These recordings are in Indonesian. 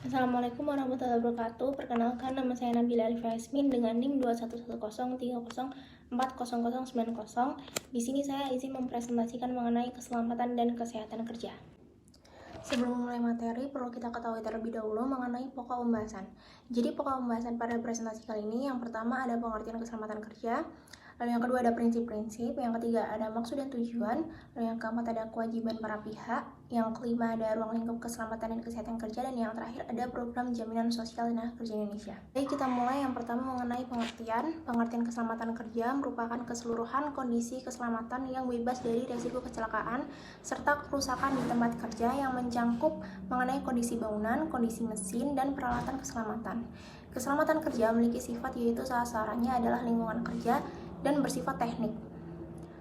Assalamualaikum warahmatullahi wabarakatuh. Perkenalkan, nama saya Nabila Alifah Yasmin dengan NIM 211030404090. Di sini saya izin mempresentasikan mengenai keselamatan dan kesehatan kerja. Sebelum memulai materi, perlu kita ketahui terlebih dahulu mengenai pokok pembahasan. Jadi pokok pembahasan pada presentasi kali ini, yang pertama ada pengertian keselamatan kerja, lalu yang kedua ada prinsip-prinsip, yang ketiga ada maksud dan tujuan, lalu yang keempat ada kewajiban para pihak, yang kelima ada ruang lingkup keselamatan dan kesehatan kerja, dan yang terakhir ada program jaminan sosial tenaga kerja Indonesia. Jadi kita mulai yang pertama mengenai pengertian. Pengertian keselamatan kerja merupakan keseluruhan kondisi keselamatan yang bebas dari risiko kecelakaan serta kerusakan di tempat kerja yang mencakup mengenai kondisi bangunan, kondisi mesin, dan peralatan keselamatan. Keselamatan kerja memiliki sifat yaitu sasarannya adalah lingkungan kerja dan bersifat teknik.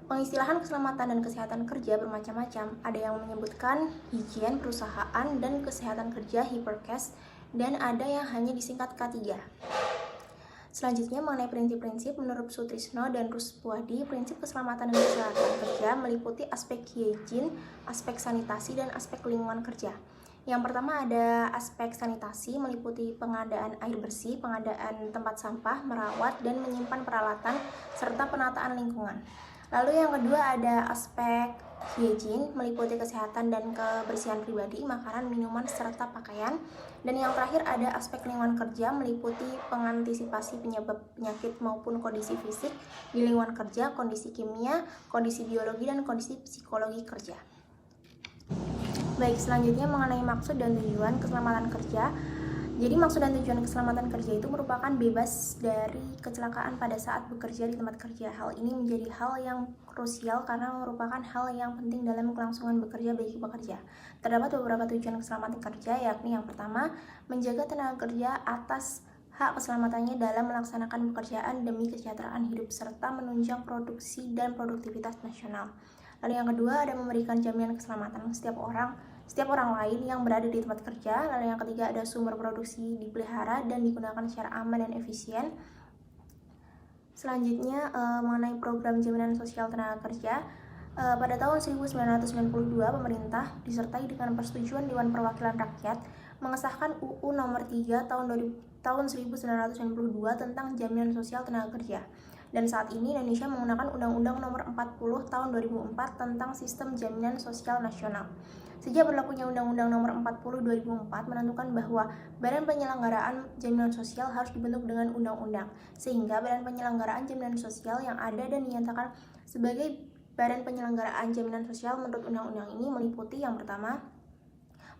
Pengistilahan keselamatan dan kesehatan kerja bermacam-macam. Ada yang menyebutkan higien perusahaan dan kesehatan kerja Hiperkes, dan ada yang hanya disingkat K3. Selanjutnya mengenai prinsip-prinsip, menurut Sutrisno dan Ruspuadi, prinsip keselamatan dan kesehatan kerja meliputi aspek higien, aspek sanitasi, dan aspek lingkungan kerja. Yang pertama ada aspek sanitasi, meliputi pengadaan air bersih, pengadaan tempat sampah, merawat dan menyimpan peralatan, serta penataan lingkungan. Lalu yang kedua ada aspek higien, meliputi kesehatan dan kebersihan pribadi, makanan, minuman, serta pakaian. Dan yang terakhir ada aspek lingkungan kerja, meliputi pengantisipasi penyebab penyakit maupun kondisi fisik di lingkungan kerja, kondisi kimia, kondisi biologi, dan kondisi psikologi kerja. Baik, selanjutnya mengenai maksud dan tujuan keselamatan kerja. Jadi maksud dan tujuan keselamatan kerja itu merupakan bebas dari kecelakaan pada saat bekerja di tempat kerja. Hal ini menjadi hal yang krusial karena merupakan hal yang penting dalam kelangsungan bekerja bagi pekerja. Terdapat beberapa tujuan keselamatan kerja, yakni yang pertama, menjaga tenaga kerja atas hak keselamatannya dalam melaksanakan pekerjaan demi kesejahteraan hidup serta menunjang produksi dan produktivitas nasional. Lalu yang kedua ada memberikan jaminan keselamatan setiap orang lain yang berada di tempat kerja. Lalu yang ketiga ada sumber produksi dipelihara dan digunakan secara aman dan efisien. Selanjutnya mengenai program jaminan sosial tenaga kerja. Pada tahun 1992 pemerintah disertai dengan persetujuan Dewan Perwakilan Rakyat mengesahkan UU nomor 3 tahun 1992 tentang jaminan sosial tenaga kerja. Dan saat ini Indonesia menggunakan Undang-Undang nomor 40 tahun 2004 tentang Sistem Jaminan Sosial Nasional. Sejak berlakunya Undang-Undang nomor 40 2004 menentukan bahwa Badan Penyelenggaraan Jaminan Sosial harus dibentuk dengan undang-undang, sehingga Badan Penyelenggaraan Jaminan Sosial yang ada dan dinyatakan sebagai Badan Penyelenggaraan Jaminan Sosial menurut undang-undang ini meliputi yang pertama,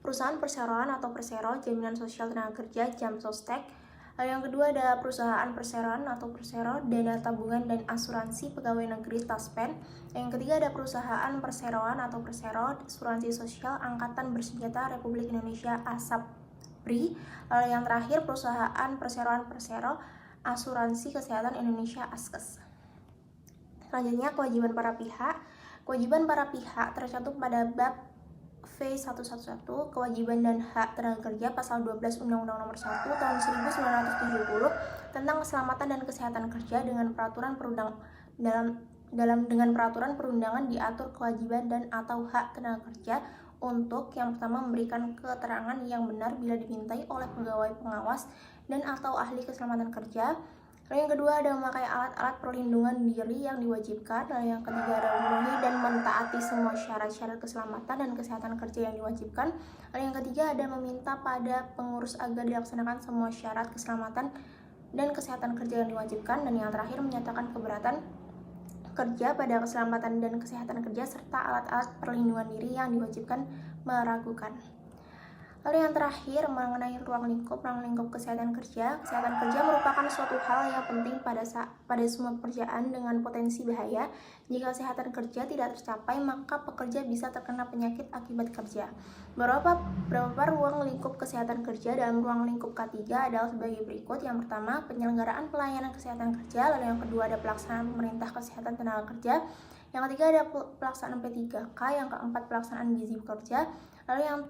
perusahaan perseroan atau Persero Jaminan Sosial Tenaga Kerja Jamsostek. Lalu yang kedua ada perusahaan perseroan atau Persero Dana Tabungan dan Asuransi Pegawai Negeri Taspen. Yang ketiga ada perusahaan perseroan atau Persero Asuransi Sosial Angkatan Bersenjata Republik Indonesia ASAPRI. Lalu yang terakhir perusahaan perseroan Persero Asuransi Kesehatan Indonesia ASKES. Selanjutnya kewajiban para pihak. Kewajiban para pihak tercantum pada bab V111 Kewajiban dan Hak Tenaga Kerja pasal 12 Undang-Undang Nomor 1 Tahun 1970 tentang keselamatan dan kesehatan kerja dengan peraturan perundangan diatur kewajiban dan atau hak tenaga kerja untuk yang pertama memberikan keterangan yang benar bila dimintai oleh pegawai pengawas dan atau ahli keselamatan kerja. Lalu yang kedua ada memakai alat-alat perlindungan diri yang diwajibkan. Lalu yang ketiga ada memenuhi dan mentaati semua syarat-syarat keselamatan dan kesehatan kerja yang diwajibkan. Lalu yang ketiga ada meminta pada pengurus agar dilaksanakan semua syarat keselamatan dan kesehatan kerja yang diwajibkan. Dan yang terakhir menyatakan keberatan kerja pada keselamatan dan kesehatan kerja serta alat-alat perlindungan diri yang diwajibkan meragukan. Lalu yang terakhir mengenai ruang lingkup kesehatan kerja. Kesehatan kerja merupakan suatu hal yang penting pada semua pekerjaan dengan potensi bahaya. Jika kesehatan kerja tidak tercapai, maka pekerja bisa terkena penyakit akibat kerja. Berapa ruang lingkup kesehatan kerja dalam ruang lingkup K3 adalah sebagai berikut. Yang pertama, penyelenggaraan pelayanan kesehatan kerja. Lalu yang kedua ada pelaksanaan pemerintah kesehatan tenaga kerja. Yang ketiga ada pelaksanaan P3K. Yang keempat pelaksanaan gizi bekerja. Lalu yang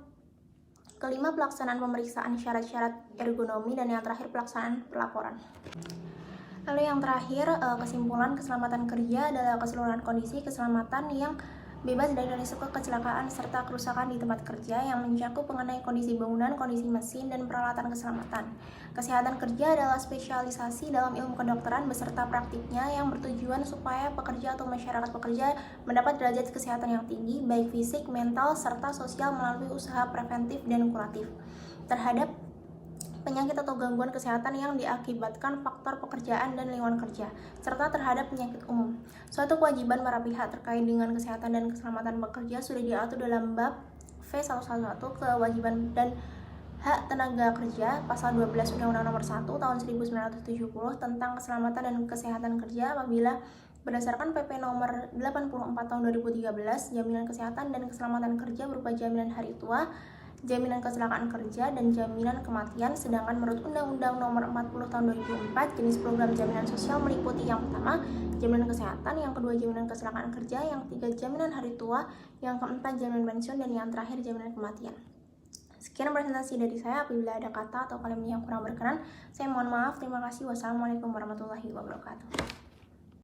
kelima, pelaksanaan pemeriksaan syarat-syarat ergonomi, dan yang terakhir pelaksanaan pelaporan. Lalu yang terakhir, kesimpulan keselamatan kerja adalah keseluruhan kondisi keselamatan yang bebas dari risiko kecelakaan serta kerusakan di tempat kerja yang mencakup mengenai kondisi bangunan, kondisi mesin, dan peralatan keselamatan. Kesehatan kerja adalah spesialisasi dalam ilmu kedokteran beserta praktiknya yang bertujuan supaya pekerja atau masyarakat pekerja mendapat derajat kesehatan yang tinggi, baik fisik, mental, serta sosial melalui usaha preventif dan kuratif terhadap penyakit atau gangguan kesehatan yang diakibatkan faktor pekerjaan dan lingkungan kerja, serta terhadap penyakit umum. Suatu kewajiban para pihak terkait dengan kesehatan dan keselamatan pekerja sudah diatur dalam bab V111 kewajiban dan hak tenaga kerja pasal 12 Undang-Undang Nomor 1 Tahun 1970 tentang keselamatan dan kesehatan kerja apabila berdasarkan PP Nomor 84 Tahun 2013 jaminan kesehatan dan keselamatan kerja berupa jaminan hari tua, jaminan kecelakaan kerja, dan jaminan kematian. Sedangkan menurut Undang-Undang Nomor 40 Tahun 2004 jenis program jaminan sosial meliputi yang pertama jaminan kesehatan, yang kedua jaminan kecelakaan kerja, yang ketiga jaminan hari tua, yang keempat jaminan pensiun, dan yang terakhir jaminan kematian. Sekian presentasi dari saya. Apabila ada kata atau kalimat yang kurang berkenan, saya mohon maaf. Terima kasih. Wassalamualaikum warahmatullahi wabarakatuh.